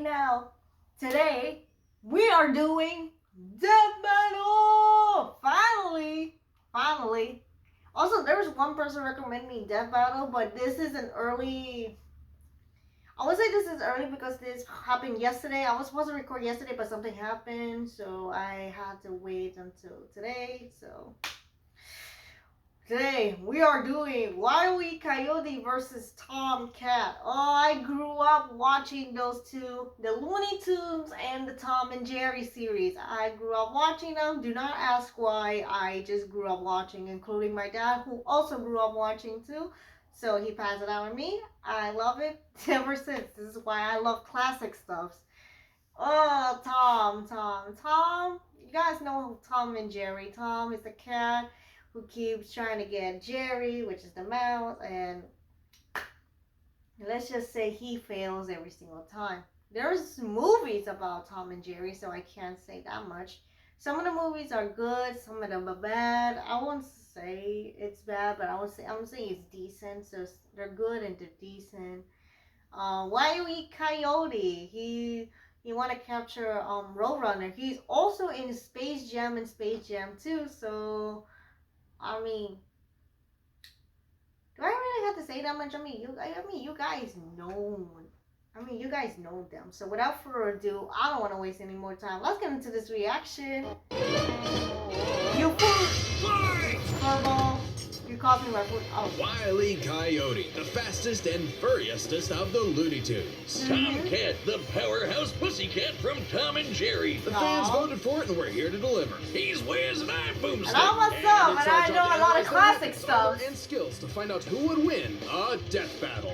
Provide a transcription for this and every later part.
now. Today, we are doing Death Battle! Finally. Also, there was one person recommending me Death Battle, but this is an early... I would say this is early because this happened yesterday. I was supposed to record yesterday, but something happened, so I had to wait until today, so... Today, we are doing Wile Coyote versus Tomcat. Oh, I grew up watching those two, the Looney Tunes and the Tom and Jerry series. I grew up watching them. Do not ask why. I just grew up watching, including my dad, who also grew up watching too. So he passed it out on me. I love it ever since. This is why I love classic stuffs. Oh, Tom. You guys know Tom and Jerry. Tom is the cat who keeps trying to get Jerry, which is the mouse, and let's just say he fails every single time. There's movies about Tom and Jerry, so I can't say that much. Some of the movies are good, some of them are bad. I won't say it's bad, but I'm saying it's decent. So they're good and they're decent. Wile Coyote, he want to capture Roadrunner. He's also in Space Jam and Space Jam 2, so I mean, do I really have to say that much? You guys know. You guys know them. So without further ado, I don't want to waste any more time. Let's get into this reaction. You fool! Furball. You called me my food. Oh. Wile Coyote, the fastest and furriestest of the Looney Tunes. Tomcat, the powerhouse pussycat from Tom and Jerry. The fans voted for it and we're here to deliver. He's Wiz and I'm Boomstick. And I'm myself, and I know a lot of classic stuff. And skills to find out who would win a death battle.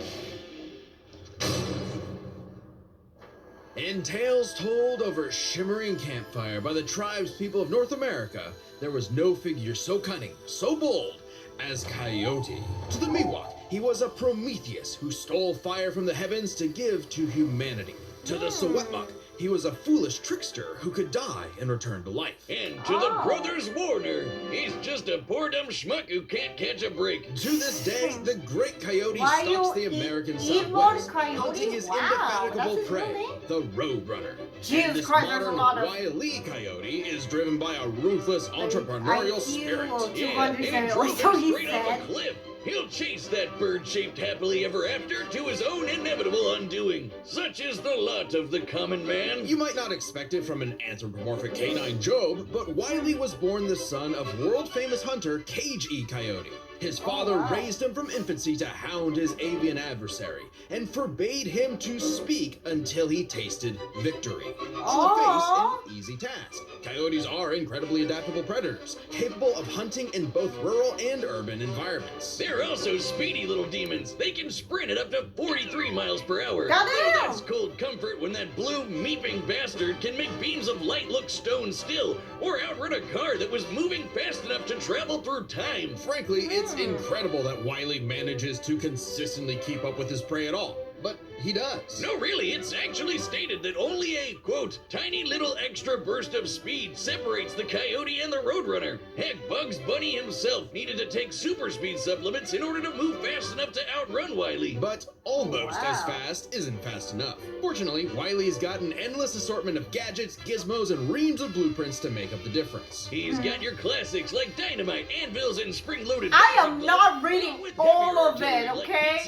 In tales told over a shimmering campfire by the tribespeople of North America, there was no figure so cunning, so bold, as Coyote. To the Miwok, he was a Prometheus who stole fire from the heavens to give to humanity. To the Sewetmuk, he was a foolish trickster who could die and return to life. And to the Brothers Warner, he's just a poor dumb schmuck who can't catch a break. To this day, the Great Coyote stalks the American Southwest, hunting his indefatigable prey, the Roadrunner. And this modern Wile Coyote is driven by a ruthless entrepreneurial spirit. Yeah, and he drove him straight off a cliff. He'll chase that bird-shaped happily ever after to his own inevitable undoing. Such is the lot of the common man. You might not expect it from an anthropomorphic canine Job, but Wile was born the son of world-famous hunter Cage Coyote. His father raised him from infancy to hound his avian adversary, and forbade him to speak until he tasted victory. To face an easy task. Coyotes are incredibly adaptable predators, capable of hunting in both rural and urban environments. They're also speedy little demons. They can sprint at up to 43 miles per hour. Goddamn! That's cold comfort when that blue meeping bastard can make beams of light look stone still, or outrun a car that was moving fast enough to travel through time. Frankly, it's incredible that Wile manages to consistently keep up with his prey at all. But he does. No, really, it's actually stated that only a, quote, tiny little extra burst of speed separates the Coyote and the Roadrunner. Heck, Bugs Bunny himself needed to take super speed supplements in order to move fast enough to outrun Wile. But almost as fast isn't fast enough. Fortunately, Wile's got an endless assortment of gadgets, gizmos, and reams of blueprints to make up the difference. He's got your classics like dynamite, anvils, and spring-loaded... I am not reading all of it, okay?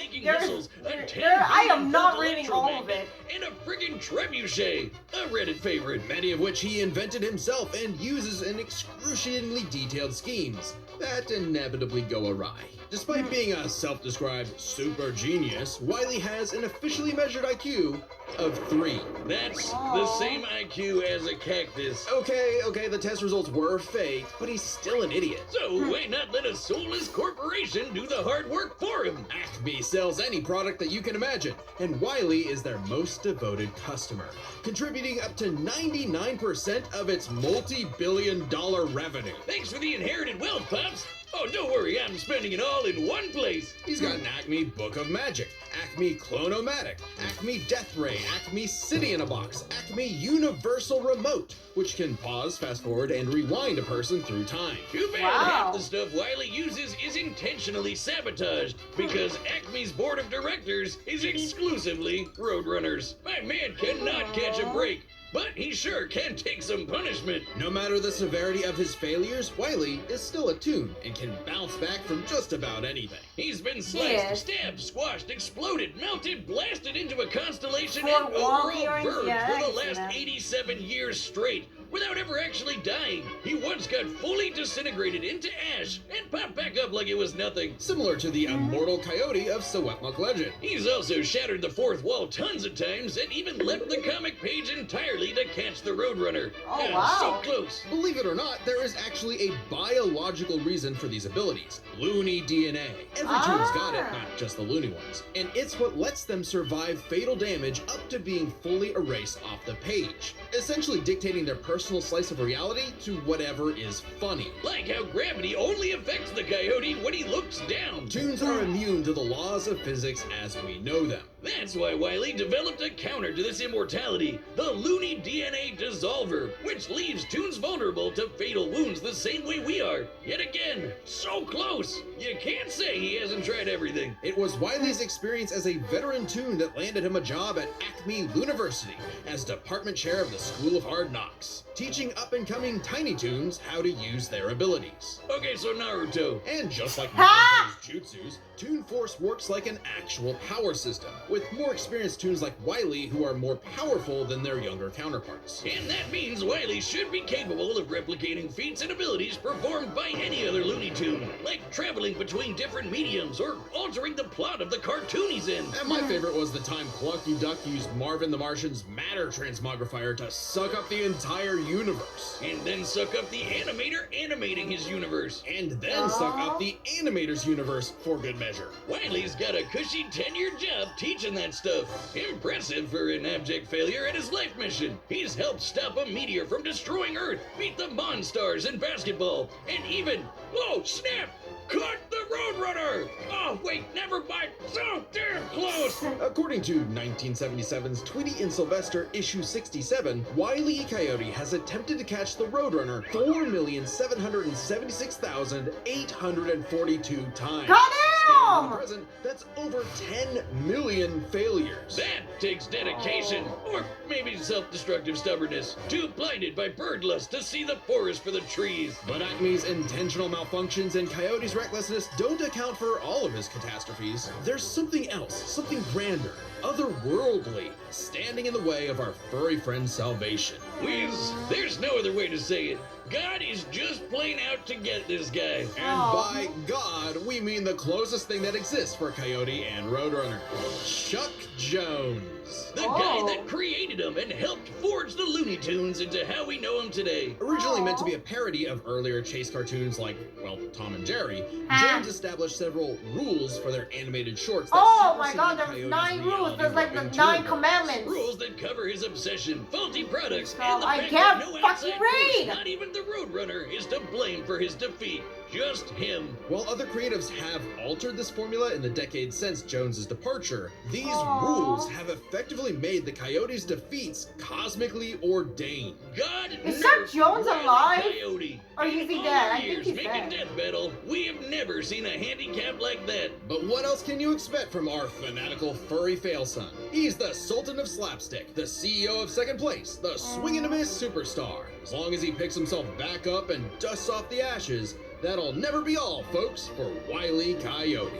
I am not reading all of it. And a friggin' trebuchet, a Reddit favorite. Many of which he invented himself and uses in excruciatingly detailed schemes that inevitably go awry. Despite being a self-described super genius, Wile has an officially measured IQ of 3. That's the same IQ as a cactus. Okay, the test results were faked, but he's still an idiot. So why not let a soulless corporation do the hard work for him? Acme sells any product that you can imagine, and Wile is their most devoted customer, contributing up to 99% of its multi-billion-dollar revenue. Thanks for the inherited wealth, Pops. Oh, don't worry, I'm spending it all in one place. He's got an Acme Book of Magic, Acme Clone-O-Matic, Acme Death Ray, Acme City in a Box, Acme Universal Remote, which can pause, fast forward, and rewind a person through time. Too bad Wow. half the stuff Wile uses is intentionally sabotaged because Acme's board of directors is exclusively Roadrunners. My man cannot catch a break, but he sure can take some punishment. No matter the severity of his failures, Wile is still a toon and can bounce back from just about anything. He's been sliced, Yes. stabbed, squashed, exploded, melted, blasted into a constellation, For and wall overall earrings, burned yeah, for I the can see last that. 87 years straight without ever actually dying. He once got fully disintegrated into ash and popped back up like it was nothing. Similar to the immortal Coyote of Sewetmuk legend. He's also shattered the fourth wall tons of times and even left the comic page entirely to catch the Roadrunner. Oh, Yeah, wow. so close. Believe it or not, there is actually a biological reason for these abilities. Looney DNA. Every toon's got it, not just the Looney ones. And it's what lets them survive fatal damage up to being fully erased off the page, essentially dictating their personal slice of reality to whatever is funny. Like how gravity only affects the Coyote when he looks down. Toons are immune to the laws of physics as we know them. That's why Wile developed a counter to this immortality, the Looney DNA Dissolver, which leaves toons vulnerable to fatal wounds the same way we are. Yet again, so close. You can't say he hasn't tried everything. It was Wile's experience as a veteran toon that landed him a job at Acme University as department chair of the School of Hard Knocks, teaching up-and-coming tiny toons how to use their abilities. Okay, so Naruto. And just like Ha! Naruto's jutsus, Toon Force works like an actual power system, with more experienced toons like Wile who are more powerful than their younger counterparts. And that means Wile should be capable of replicating feats and abilities performed by any other Looney Tune, like traveling between different mediums or altering the plot of the cartoon he's in. And my favorite was the time Clucky Duck used Marvin the Martian's matter transmogrifier to suck up the entire universe. And then suck up the animator animating his universe. And then suck up the animator's universe for good measure. Wiley's got a cushy 10-year job teaching that stuff. Impressive for an abject failure at his life mission. He's helped stop a meteor from destroying Earth, beat the Monstars in basketball, and even, oh snap, caught the Roadrunner! Oh wait, never mind, so damn close! According to 1977's Tweety and Sylvester issue 67, Wile E. Coyote has attempted to catch the Roadrunner 4,766,842 times. Goddamn! Scaled to the present, that's over 10 million failures. That takes dedication, or maybe self-destructive stubbornness. Too blinded by bird lust to see the forest for the trees. But Acme's intentional malfunctions and Coyote's recklessness don't account for all of his catastrophes. There's something else, something grander, otherworldly, standing in the way of our furry friend's salvation. Whiz, there's no other way to say it. God is just plain out to get this guy. And by God, we mean the closest thing that exists for Coyote and Roadrunner. Chuck Jones. The guy that created him and helped forge the Looney Tunes into how we know him today. Originally meant to be a parody of earlier chase cartoons like, well, Tom and Jerry, Jones established several rules for their animated shorts that Oh my superseded god, there's Coyote's 9 rules. reality There's like the warping 9 toon commandments. Rules that cover his obsession, faulty products, Oh, and the I fact can't that no fucking outside read. force, not even the Roadrunner, is to blame for his defeat. Just him. While other creatives have altered this formula in the decades since Jones's departure, these rules have effectively made the Coyote's defeats cosmically ordained. God Is Chuck nerfed Jones Wile E. alive? Coyote. Or is he In dead? all our I think years he's making dead. Death Battle, we have never seen a handicap like that. But what else can you expect from our fanatical furry fail son? He's the Sultan of Slapstick, the CEO of Second Place, the swing and a miss superstar. As long as he picks himself back up and dusts off the ashes, that'll never be all, folks, for Wile E. Coyote.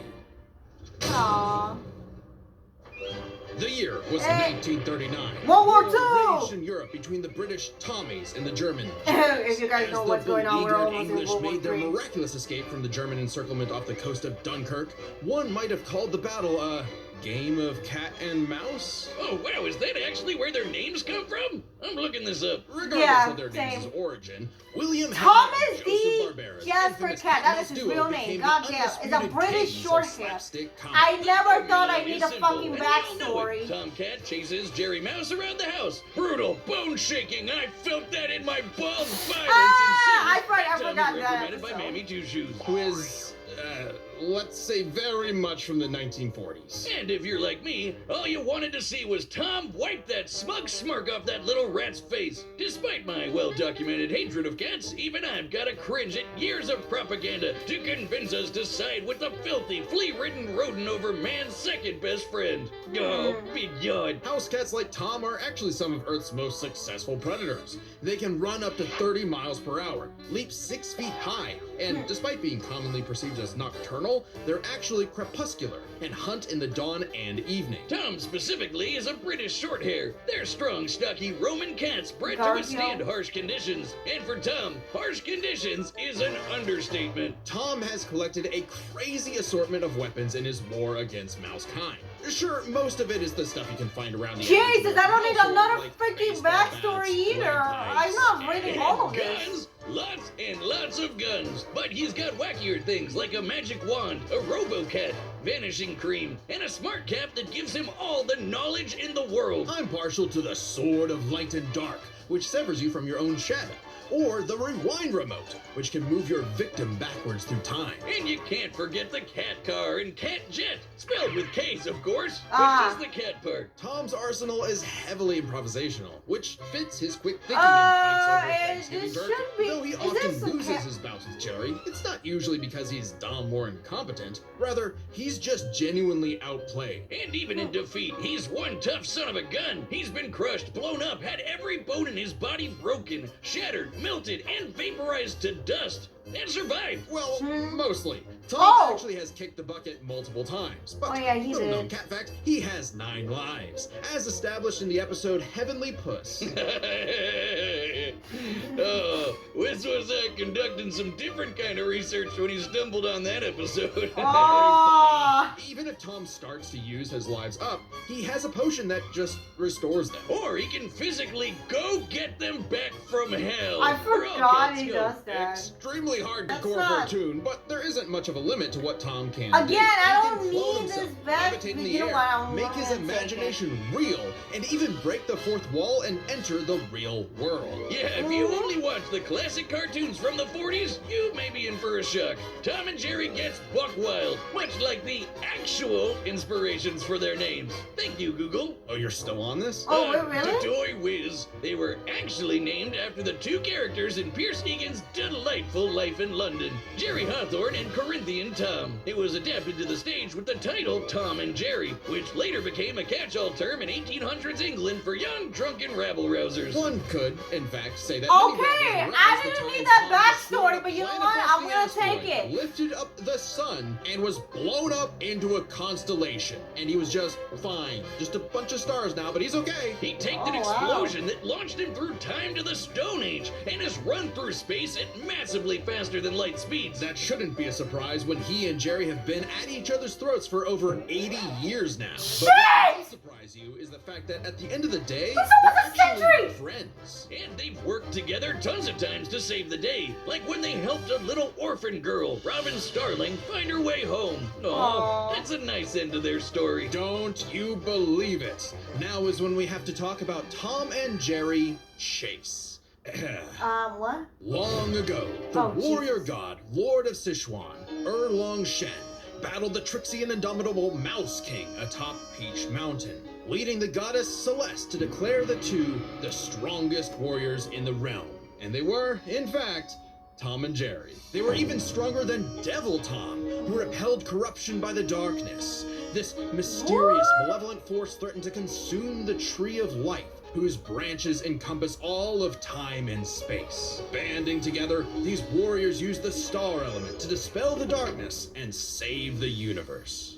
Aww. The year was Hey. 1939. World War War raged II. in Europe between the British Tommies and the German If you guys As know the what's going on, we're beleaguered almost in English World War made their III. miraculous escape from the German encirclement off the coast of Dunkirk, one might have called the battle a game of cat and mouse. Oh wow, is that actually where their names come from? I'm looking this up. Regardless Yeah, of their same. names' origin, William Thomas Henry D. Joseph Barbera's Jasper infamous Cat, that is cat-mouse his duo real name. became the Goddamn, it's a undisputed British kings of shorthand. slapstick comedy. I never thought I Really need a simple, fucking and we all know it. backstory. Tomcat chases Jerry Mouse around the house. Brutal, bone shaking. I felt that in my balls. Violence I ensues. forgot forgot that reprimanded by episode. Mammy Two Shoes. Who is, let's say, very much from the 1940s. And if you're like me, all you wanted to see was Tom wipe that smug smirk off that little rat's face. Despite my well-documented hatred of cats, even I've got to cringe at years of propaganda to convince us to side with the filthy, flea-ridden rodent over man's second best friend. Oh, big yawn. House cats like Tom are actually some of Earth's most successful predators. They can run up to 30 miles per hour, leap 6 feet high, and despite being commonly perceived as nocturnal, they're actually crepuscular and hunt in the dawn and evening. Tom specifically is a British Shorthair. They're strong, stocky Roman cats bred to Garfield. withstand harsh conditions. And for Tom, harsh conditions is an understatement. Tom has collected a crazy assortment of weapons in his war against mousekind. Sure, most of it is the stuff you can find around the Jesus, I don't need another like freaking baseball backstory bats, either. lead I'm not pipes, reading And all of this. guns, lots and lots of guns. But he's got wackier things like a magic wand, a robo-cat, vanishing cream, and a smart cap that gives him all the knowledge in the world. I'm partial to the Sword of Light and Dark, which severs you from your own shadow, or the Rewind Remote, which can move your victim backwards through time. And you can't forget the cat car and cat jet, spelled with K's, of course, Ah. which is the cat part. Tom's arsenal is heavily improvisational, which fits his quick thinking and fights over Thanksgiving it turkey. should be- Though he is often this a loses cat- his bouts with Jerry, it's not usually because he's dumb or incompetent. Rather, he's just genuinely outplayed. And even in defeat, he's one tough son of a gun. He's been crushed, blown up, had every bone in his body broken, shattered, melted, and vaporized to dust, and survived. Well, mostly. Tom Oh! actually has kicked the bucket multiple times, but Oh, yeah, he little known did. cat fact, he has 9 lives, as established in the episode Heavenly Puss. Oh, this was conducting some different kind of research when he stumbled on that episode. Ah. Even if Tom starts to use his lives up, he has a potion that just restores them. Or he can physically go get them back from hell. I Where all forgot cats he go. does that. Extremely hardcore That's not- cartoon, but there isn't much of a limit to what Tom can Again, do. I He don't can clone need himself, this back- levitate in you the know air, what, I'm make gonna his take it. imagination real, and even break the fourth wall and enter the real world. Yeah, if you only watch the classic cartoons from the 40s, you may be in for a shock. Tom and Jerry gets buck wild, much like the actual inspirations for their names. Thank you, Google. Oh, you're still on this? Oh, wait, really? Toy Whiz. They were actually named after the two characters in Pierce Egan's delightful life in London, Jerry Hawthorne and Corinthian Tom. It was adapted to the stage with the title Tom and Jerry, which later became a catch-all term in 1800s England for young drunken rabble-rousers. One could, in fact, say that Okay, many I rappers didn't reference the need time that Tom backstory, destroyed but you know a what? planet I'm across the gonna take asteroid, it. lifted up the sun, and was blown up into a constellation. And he was just fine. Just a bunch of stars now, but he's okay. He tanked Oh, an wow. explosion that launched him through time to the Stone Age and has run through space at massively faster than light speeds. That shouldn't be a surprise when he and Jerry have been at each other's throats for over 80 years now. But what will surprise you is the fact that at the end of the day, That's they're almost a actually century! friends. And they've worked together tons of times to save the day, like when they helped a little orphan girl, Robin Starling, find her way home. Aw. Oh, that's a nice end to their story. Don't you believe it? Now is when we have to talk about Tom and Jerry Chase. What? Long ago, the Oh, warrior Jesus. god, Lord of Sichuan, Erlong Shen, battled the tricksy and indomitable Mouse King atop Peach Mountain, leading the goddess Celeste to declare the two the strongest warriors in the realm. And they were, in fact, Tom and Jerry. They were even stronger than Devil Tom, who repelled corruption by the darkness. This mysterious, malevolent force threatened to consume the Tree of Life, whose branches encompass all of time and space. Banding together, these warriors used the star element to dispel the darkness and save the universe.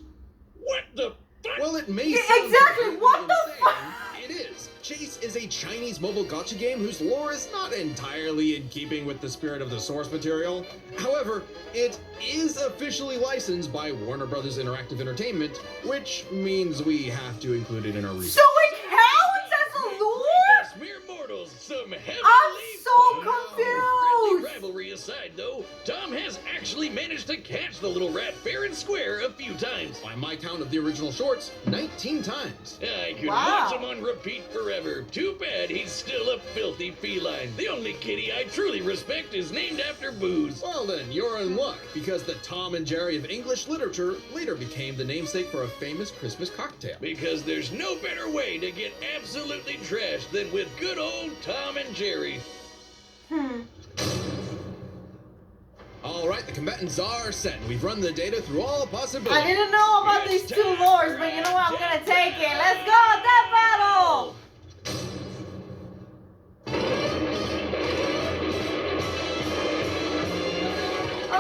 What the fuck? Well, it may Yeah, sound exactly, completely what the insane. fuck? It is. Chase is a Chinese mobile gacha game whose lore is not entirely in keeping with the spirit of the source material. However, it is officially licensed by Warner Brothers Interactive Entertainment, which means we have to include it in our So research. it counts as a lore? Us mere mortals, some heavenly I'm so Friendly confused! rivalry aside, though, Tom has actually managed to catch the the little rat fair and square a few times. By my count of the original shorts, 19 times. I could Wow. watch him on repeat forever. Too bad he's still a filthy feline. The only kitty I truly respect is named after booze. Well then, you're in luck, because the Tom and Jerry of English literature later became the namesake for a famous Christmas cocktail. Because there's no better way to get absolutely trashed than with good old Tom and Jerry. Alright, the combatants are set. We've run the data through all possibilities. I didn't know about these two lords, but you know what? I'm gonna take it. Let's go, that battle!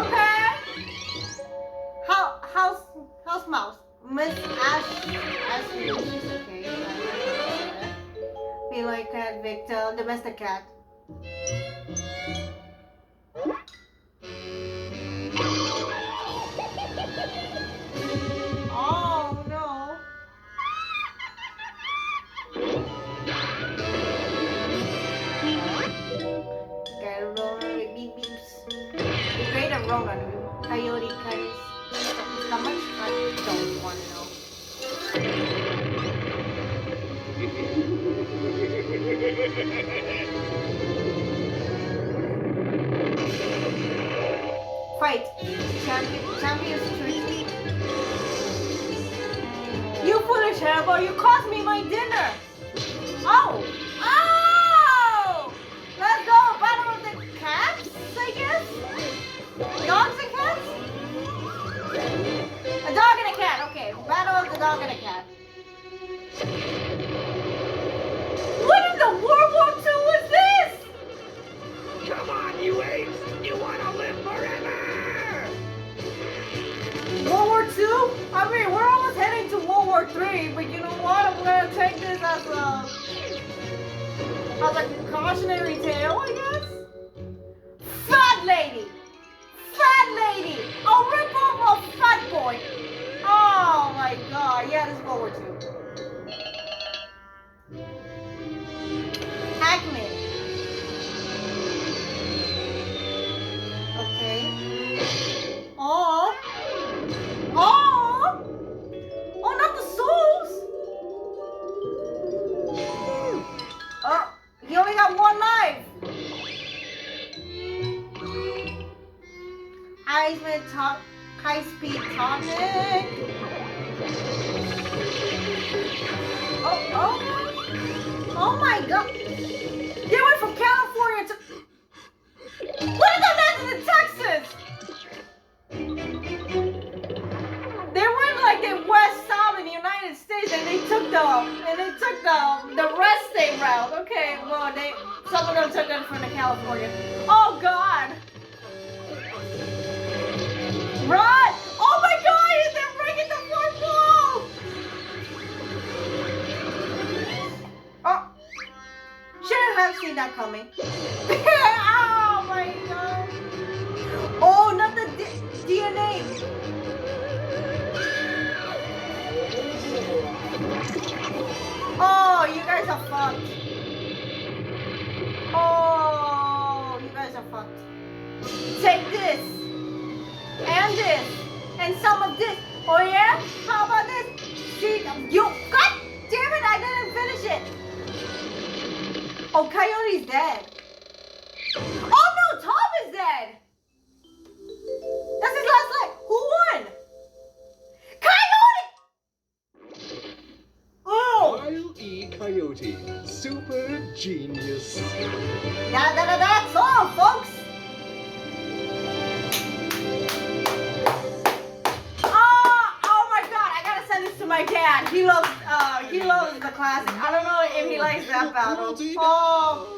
Okay. How's Mouse? Miss Ashley. Okay. Feline cat, Victor, domestic cat. Oh no. Gotta roll with beep beeps. The great Roadrunner. Coyote carries stomach. I don't want to know. Fight. Champions treat. You foolish hairball, you cost me my dinner! Oh! Oh! Let's go! Battle of the cats, I guess? Dogs and cats? A dog and a cat, okay. Battle of the dog and a cat. What in the World War II was this? Come on, you apes! You want to live forever! World War II? I mean, we're almost heading to World War III, but you know what? I'm gonna take this as a cautionary tale, I guess. Fat lady! Fat lady! A rip-off of Fat Boy! Oh my god, yeah, this is World War II. Hackman. Okay. Oh! Oh! Oh, not the souls! Oh, he only got one life! High-speed tonic! Oh my god! They went from California to... What did that land in Texas? They went like they west south in the United States, and they took the resting route. Okay, well some of them took it from the California. Oh God! Run! Oh my God! They're breaking the fourth wall! Oh, shouldn't have seen that coming. Oh my God! Oh, not the DNA. Oh, you guys are fucked. Oh, you guys are fucked. Take this. And some of this. Oh yeah? How about this? See, you, God damn it, I didn't finish it. Oh, Coyote's dead. Oh no, Tom is dead. That's his last life. Who won? Coyote! Oh! Wile Coyote, super genius. That's all, folks. Oh my God! I gotta send this to my dad. He loves the classic. I don't know if he likes that battle. Oh.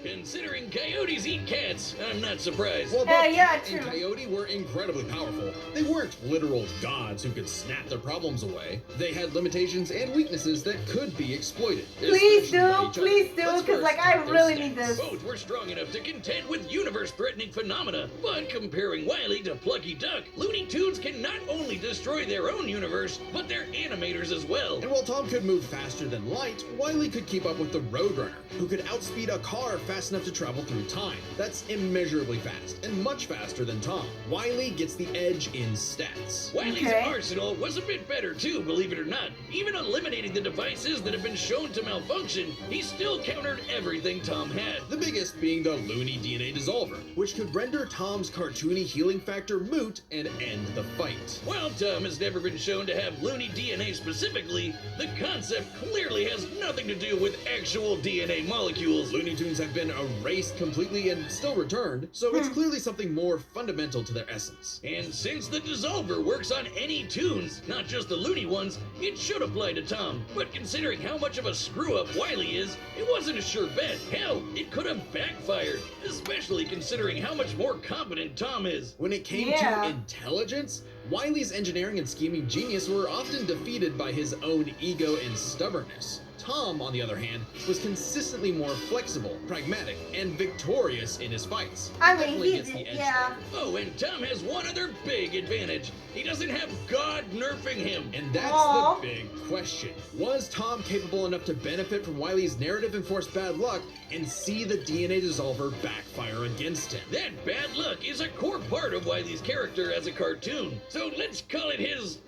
Considering coyotes eat cats, I'm not surprised. Well, yeah, Cat and true. Coyote were incredibly powerful. They weren't literal gods who could snap their problems away. They had limitations and weaknesses that could be exploited. Please especially by do, each other. please do, Let's because first like I check their really stats. need this. Both were strong enough to contend with universe-threatening phenomena, but comparing Wile to Plucky Duck, Looney Tunes can not only destroy their own universe, but their animators as well. And while Tom could move faster than light, Wile could keep up with the Roadrunner, who could outspeed a car faster fast enough to travel through time. That's immeasurably fast, and much faster than Tom. Wile gets the edge in stats. Wile's arsenal was a bit better too, believe it or not. Even eliminating the devices that have been shown to malfunction, he still countered everything Tom had. The biggest being the Looney DNA Dissolver, which could render Tom's cartoony healing factor moot and end the fight. While Tom has never been shown to have Looney DNA specifically, the concept clearly has nothing to do with actual DNA molecules. Looney Tunes have been erased completely and still returned, so it's clearly something more fundamental to their essence. And since the Dissolver works on any tunes, not just the Looney ones, it should apply to Tom. But considering how much of a screw-up Wile is, it wasn't a sure bet. Hell, it could have backfired, especially considering how much more competent Tom is. When it came to intelligence, Wile's engineering and scheming genius were often defeated by his own ego and stubbornness. Tom, on the other hand, was consistently more flexible, pragmatic, and victorious in his fights. I mean, Definitely gets the edge there. Oh, and Tom has one other big advantage. He doesn't have God nerfing him. And that's the big question. Was Tom capable enough to benefit from Wile's narrative-enforced bad luck and see the DNA Dissolver backfire against him? That bad luck is a core part of Wile's character as a cartoon. So let's call it his,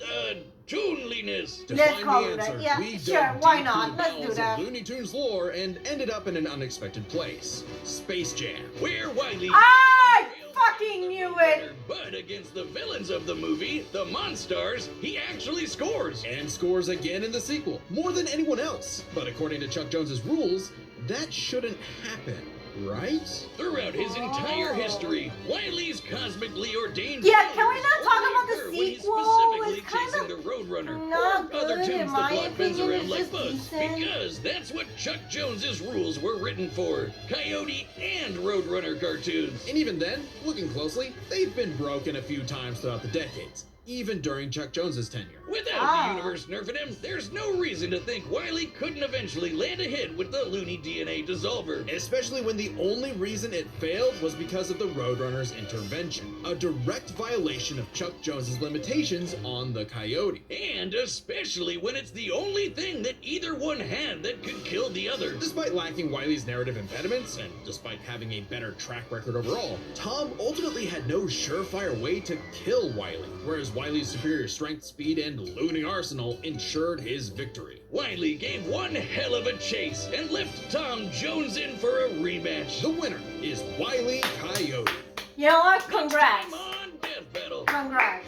toonliness. To Let's find call the it answer, that. Yeah, we sure, dug why deep not? through the Let's do bowels that. of Looney Tunes lore and ended up in an unexpected place. Space Jam. Where Wile... I fucking knew it! But against the villains of the movie, the Monstars, he actually scores. And scores again in the sequel, more than anyone else. But according to Chuck Jones's rules, that shouldn't happen, right? Throughout his entire history, Wile's cosmically ordained... Yeah, can we not talk about the occur when he's sequel? specifically It's kind chasing of the Roadrunner not or other good, tunes in the my plot bends opinion. around It's like just bugs. decent. Because that's what Chuck Jones's rules were written for. Coyote and Roadrunner cartoons. And even then, looking closely, they've been broken a few times throughout the decades, even during Chuck Jones's tenure. Without the universe nerfing him, there's no reason to think Wile couldn't eventually land a hit with the Looney DNA Dissolver. Especially when the only reason it failed was because of the Roadrunner's intervention, a direct violation of Chuck Jones's limitations on the Coyote. And especially when it's the only thing that either one had that could kill the other. Despite lacking Wile's narrative impediments, and despite having a better track record overall, Tom ultimately had no surefire way to kill Wile, whereas Wile's superior strength, speed, and Looney arsenal ensured his victory. Wile gave one hell of a chase and left Tom Jones in for a rematch. The winner is Wile Coyote. You know what? Congrats. Next time on Death Battle. Congrats.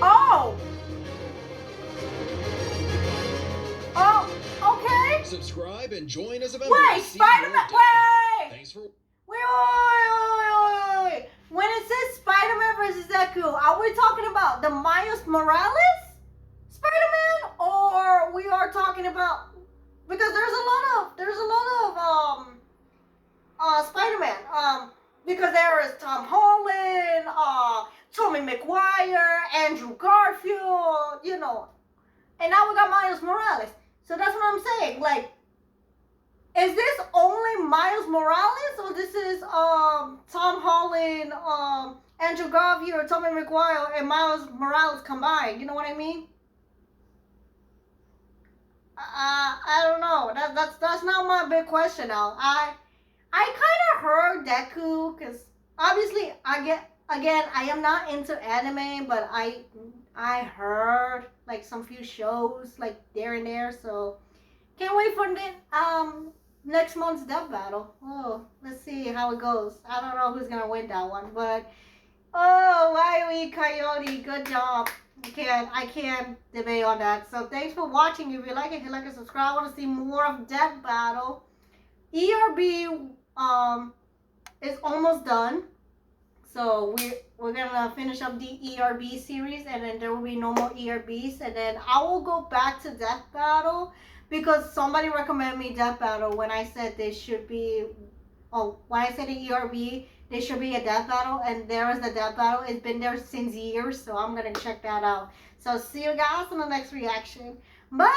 Oh! Oh, okay. Subscribe and join us about Wait, Spider-Man, wait! Thanks for... Wait. When it says Spider-Man versus Deku, are we talking about the Miles Morales Spider-Man, or we are talking about, because there's a lot of Spider-Man, because there is Tom Holland, Tobey Maguire, Andrew Garfield, you know, and now we got Miles Morales. So that's what I'm saying. Like, is this only Miles Morales, or this is Tom Holland, Andrew Garfield, Tobey Maguire, and Miles Morales combined? You know what I mean? I don't know. That's not my big question now. I kind of heard Deku, because obviously I am not into anime, but I heard like some few shows like there and there, so can't wait for the next month's Death Battle. Oh, let's see how it goes. I don't know who's gonna win that one, but oh, Wile Coyote, good job. I can't debate on that. So thanks for watching. If you like it, hit like and subscribe. I want to see more of Death Battle. ERB is almost done. So we're gonna finish up the ERB series, and then there will be no more ERBs, and then I will go back to Death Battle because somebody recommended me Death Battle when I said they should be. Oh, when I said the ERB, there should be a Death Battle, and there is the Death Battle. It's been there since years, so I'm gonna check that out. So see you guys in the next reaction. Bye.